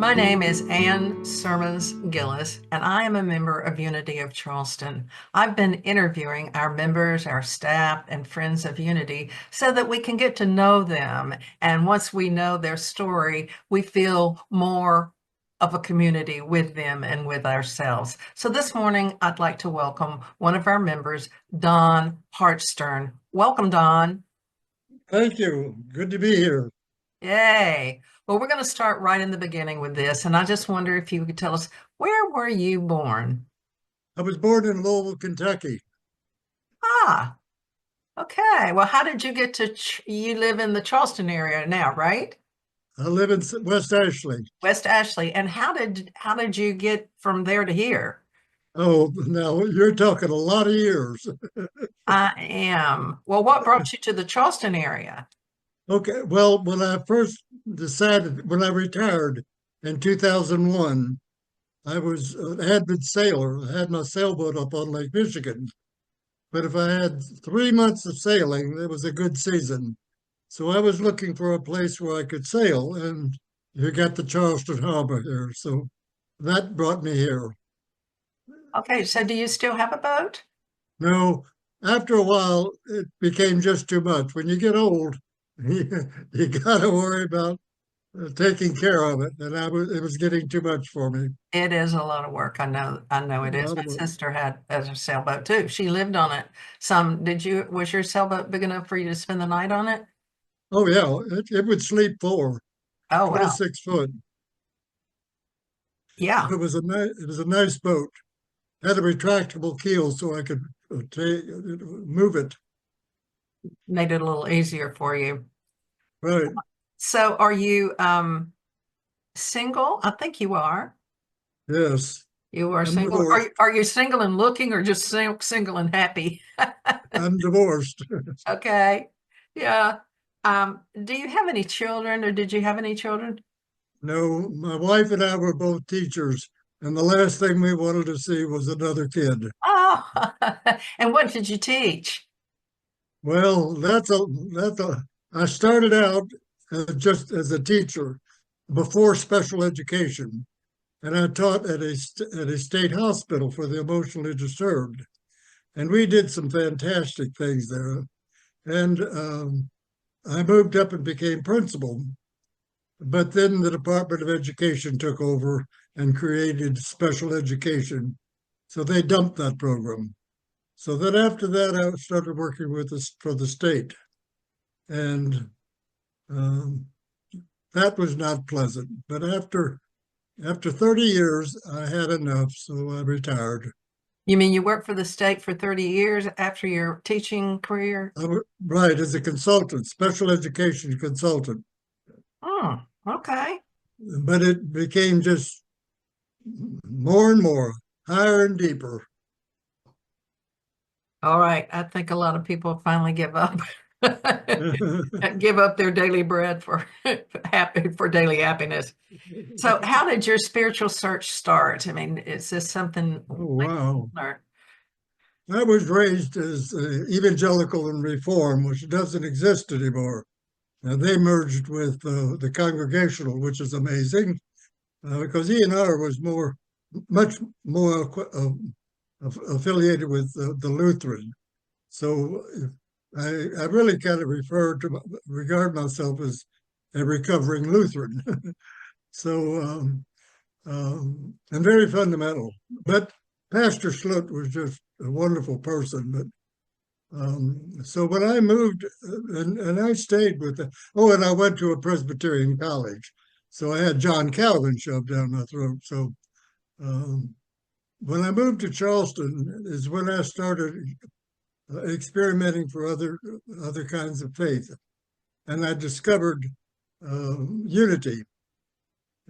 My name is Ann Sermons Gillis, and I am a member of Unity of Charleston. I've been interviewing our members, our staff, and friends of Unity so that we can get to know them. And once we know their story, we feel more of a community with them and with ourselves. So this morning, I'd like to welcome one of our members, Don Hartstern. Welcome, Don. Thank you. Good to be here. Yay. Well, we're going to start right in the beginning with this. And I just wonder if you could tell us, where were you born? I was born in Louisville, Kentucky. Ah, okay. Well, how did you get to, you live in the Charleston area now, right? I live in West Ashley. West Ashley. And how did you get from there to here? Oh, now you're talking a lot of years. I am. Well, what brought you to the Charleston area? Okay, well, when I first decided, when I retired in 2001, I was an avid sailor. I had my sailboat up on Lake Michigan. But if I had 3 months of sailing, it was a good season. So I was looking for a place where I could sail, and you got the Charleston Harbor here. So that brought me here. Okay, so do you still have a boat? No, after a while, it became just too much. When you get old, you got to worry about taking care of it, and it was getting too much for me. It is a lot of work. I know A it is. lot My of work. sister had a sailboat too. She lived on it. Was your sailboat big enough for you to spend the night on it? Oh yeah, it would sleep four, Oh, wow. 26 foot. Yeah. It was a nice boat. Had a retractable keel so I could move it. Made it a little easier for you. Right. So are you single? I think you are. Yes. You are I'm single. divorced. Are you single and looking or just single and happy? I'm divorced. Okay. Yeah. Do you have any children or did you have any children? No, my wife and I were both teachers, and the last thing we wanted to see was another kid. Oh, and what did you teach? Well, I started out just as a teacher before special education, and I taught at at a state hospital for the emotionally disturbed, and we did some fantastic things there. And I moved up and became principal, but then the Department of Education took over and created special education, so they dumped that program. So then after that, I started working with this for the state, and um, that was not pleasant. But after 30 years, I had enough, so I retired. You mean you worked for the state for 30 years after your teaching career? Right, as a consultant, special education consultant, Oh, okay. but it became just more and more, higher and deeper. All right. I think a lot of people finally give up. Give up their daily bread for for daily happiness. So how did your spiritual search start? I mean, is this something Oh, wow. or I was raised as evangelical and reform, which doesn't exist anymore. They merged with the Congregational, which is amazing because ENR was much more affiliated with the Lutheran. So I really kind of regard myself as a recovering Lutheran. So and very fundamental. But Pastor Schlutt was just a wonderful person. But so when I moved, and I stayed with and I went to a Presbyterian college. So I had John Calvin shoved down my throat. So um, when I moved to Charleston is when I started experimenting for other kinds of faith. And I discovered unity.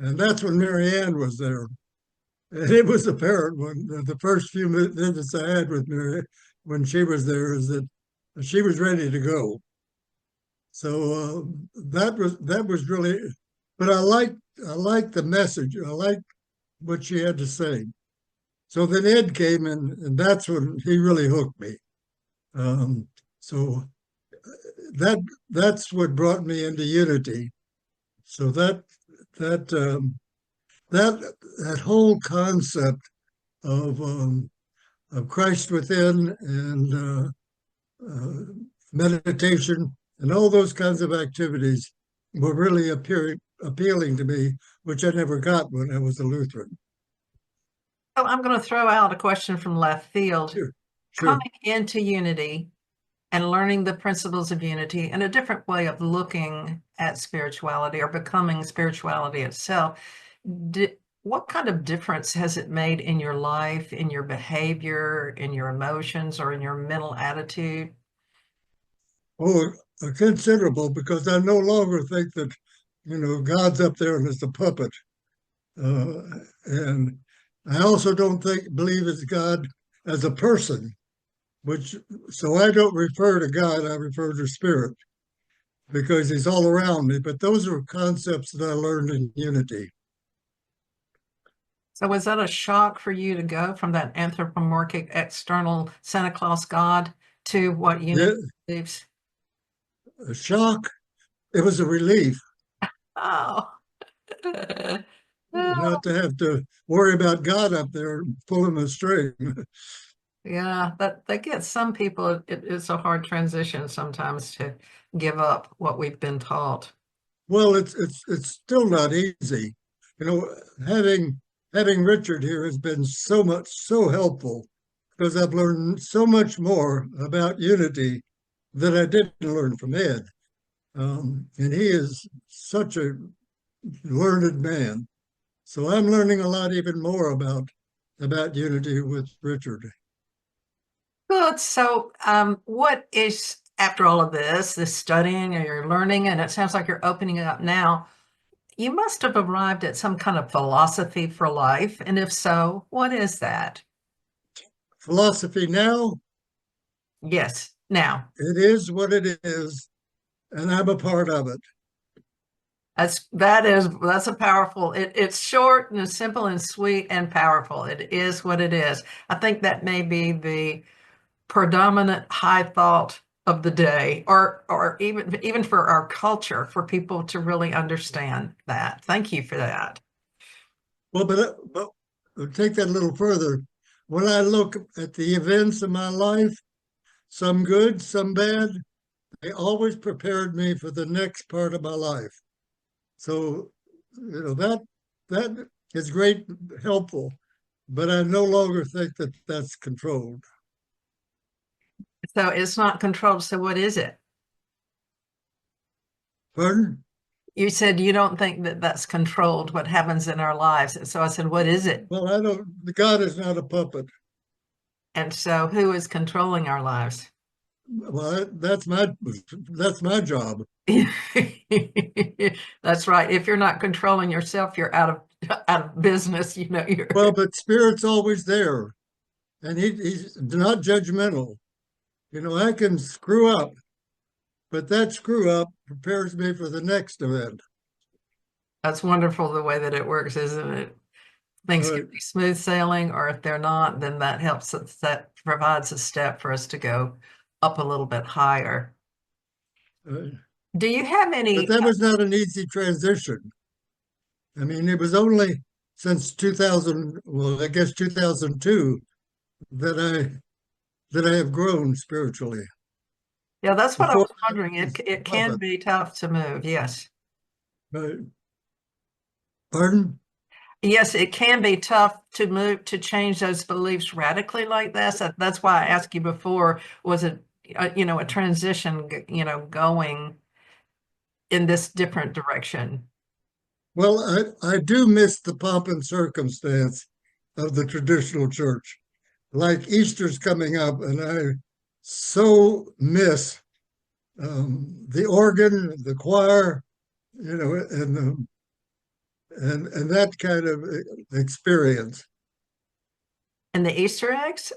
And that's when Marianne was there. And it was apparent when the first few minutes I had with Mary when she was there is that she was ready to go. So that was really, but I liked the message. I liked what she had to say. So then Ed came in, and that's when he really hooked me. So that's what brought me into Unity. So that that whole concept of Christ within and uh, meditation and all those kinds of activities were really appealing to me, which I never got when I was a Lutheran. So I'm going to throw out a question from left field. Sure, sure. Coming into unity and learning the principles of unity and a different way of looking at spirituality or becoming spirituality itself, what kind of difference has it made in your life, in your behavior, in your emotions, or in your mental attitude? Oh, considerable because I no longer think that, God's up there and it's a puppet. Uh, and I also don't believe it's God as a person, which so I don't refer to God, I refer to spirit because he's all around me. But those are concepts that I learned in unity. So was that a shock for you to go from that anthropomorphic external Santa Claus God to what Yeah, unity believes? a shock. It was a relief Oh. not to have to worry about God up there pulling the string. Yeah, that gets some people, it's a hard transition sometimes to give up what we've been taught. Well, it's still not easy. You know, having Richard here has been so helpful because I've learned so much more about unity that I didn't learn from Ed. And he is such a learned man. So I'm learning a lot even more about unity with Richard. Good. So, what is, after all of this studying and you're learning, and it sounds like you're opening up now, you must have arrived at some kind of philosophy for life. And if so, what is that? Philosophy now, Yes, now. it is what it is, and I'm a part of it. That's a powerful, it's short and simple and sweet and powerful. It is what it is. I think that may be the predominant high thought of the day, or even for our culture, for people to really understand that. Thank you for that. Well, but take that a little further. When I look at the events of my life, some good, some bad, they always prepared me for the next part of my life. So, that is great, helpful, but I no longer think that that's controlled. So it's not controlled. So what is it? Pardon? You said you don't think that that's controlled, what happens in our lives. And so I said, what is it? Well, I don't. God is not a puppet. And so who is controlling our lives? Well, that's my job. That's right. If you're not controlling yourself, you're out of business. You're Well, but Spirit's always there, and he's not judgmental. I can screw up, but that screw up prepares me for the next event. that's wonderful the way that it works, isn't it? Things can Right. be smooth sailing, or if they're not, then that helps us, that provides a step for us to go up a little bit higher. Uh, Do you have but any? that was not an easy transition. I mean, it was only since 2000, well, I guess 2002 that I have grown spiritually. Yeah, that's what I Before was that, wondering. it was It a can puppet. be tough to move. Yes. Right. Pardon? Yes, it can be tough to move to change those beliefs radically like this. That's why I asked you before, was it, a transition, going in this different direction? Well, I do miss the pomp and circumstance of the traditional church. Like Easter's coming up, and I so miss the organ, the choir, and that kind of experience. And the Easter eggs?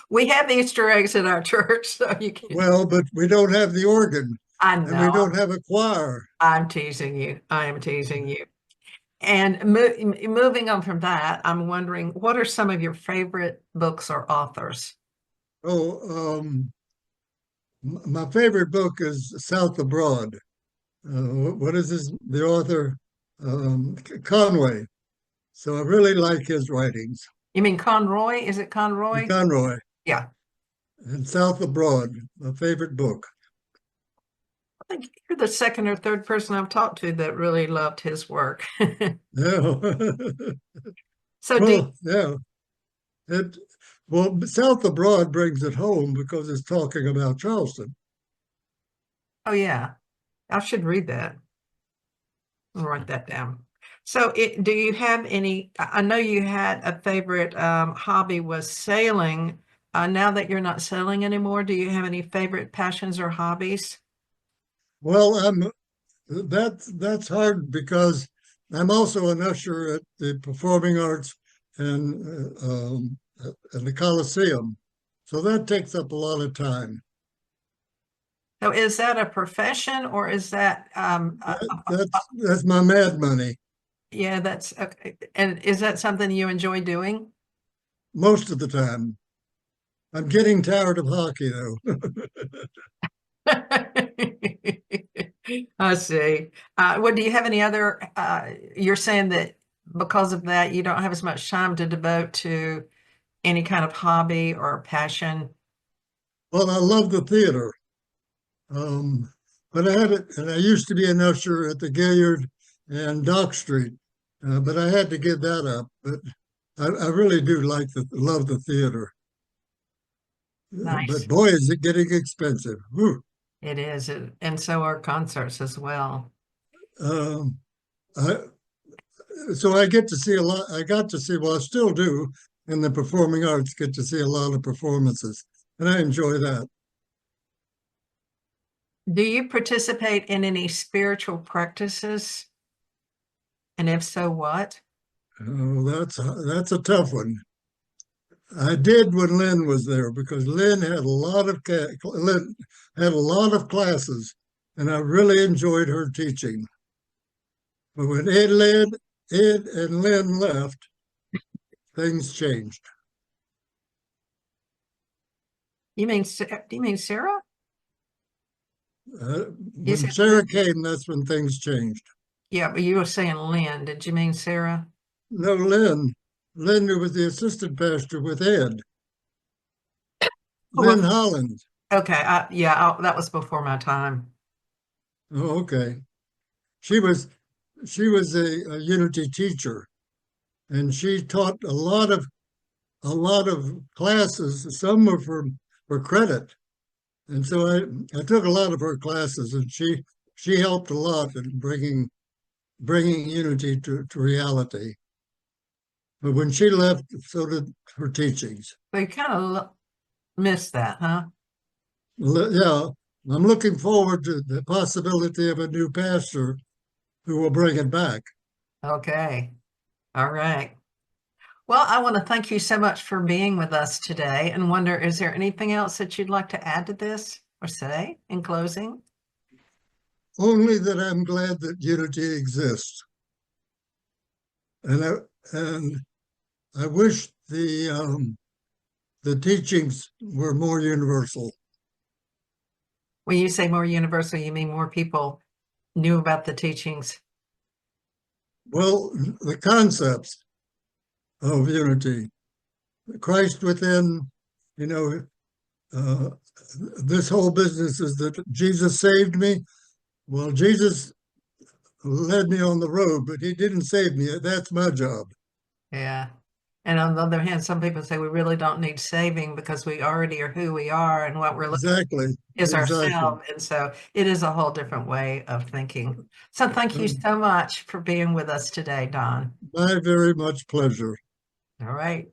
We have Easter eggs in our church, so you can. Well, but we don't have the organ, I and know. we don't have a choir. I'm teasing you. I am teasing you. And moving on from that, I'm wondering, what are some of your favorite books or authors? Oh, my favorite book is South Abroad. What is this? The author Conway. So I really like his writings. You mean Conroy? Is it Conroy? Conroy Yeah. and South Abroad, my favorite book. I think you're the second or third person I've talked to that really loved his work. Yeah. So do Well, yeah. It well, South Abroad brings it home because it's talking about Charleston. oh yeah, I should read that. I'll write that down. So do you have any, I know you had a favorite hobby was sailing. Now that you're not sailing anymore, do you have any favorite passions or hobbies? Well, that's hard because I'm also an usher at the Performing Arts and the Coliseum, so that takes up a lot of time. So is that a profession or is that That's my mad money yeah, that's okay. And is that something you enjoy doing? most of the time. I'm getting tired of hockey though. I see. Well, do you have any other, you're saying that because of that, you don't have as much time to devote to any kind of hobby or passion? Well, I love the theater. Um, but I had it, and I used to be an usher at the Gilliard and Dock Street, but I had to give that up. But I really do love the theater. But Nice. boy, is it getting expensive. Whew. It is. And so are concerts as well. Um, I, so I get to see a lot. I got to see, well, I still do, in the performing arts, get to see a lot of performances, and I enjoy that. Do you participate in any spiritual practices? And if so, what? Oh, that's a tough one. I did when Lynn was there because Lynn had Lynn had a lot of classes, and I really enjoyed her teaching. But when Ed and Lynn left, things changed. Do you mean Sarah? You When said Lynn. Sarah came, that's when things changed. Yeah, but you were saying Lynn. Did you mean Sarah? No, Lynn who was the assistant pastor with Ed, Oh, Lynn Holland. okay. Yeah, that was before my time. Oh, okay. She was she was a Unity teacher, and she taught a lot of classes. Some were for credit, and so I took a lot of her classes, and she helped a lot in bringing unity to reality. But when she left, so did her teachings. So you kind of missed that, huh? Yeah, I'm looking forward to the possibility of a new pastor who will bring it back. Okay. All right. Well, I want to thank you so much for being with us today and wonder, is there anything else that you'd like to add to this or say in closing? Only that I'm glad that unity exists, and and I wish the teachings were more universal. When you say more universal, you mean more people knew about the teachings? Well, the concepts of unity, Christ within, you know, uh, this whole business is that Jesus saved me. Well, Jesus led me on the road, but he didn't save me. That's my job. Yeah. And on the other hand, some people say we really don't need saving because we already are who we are and what we're looking Exactly. is Exactly. ourselves. And so it is a whole different way of thinking. So thank you so much for being with us today, Don. My very much pleasure. All right.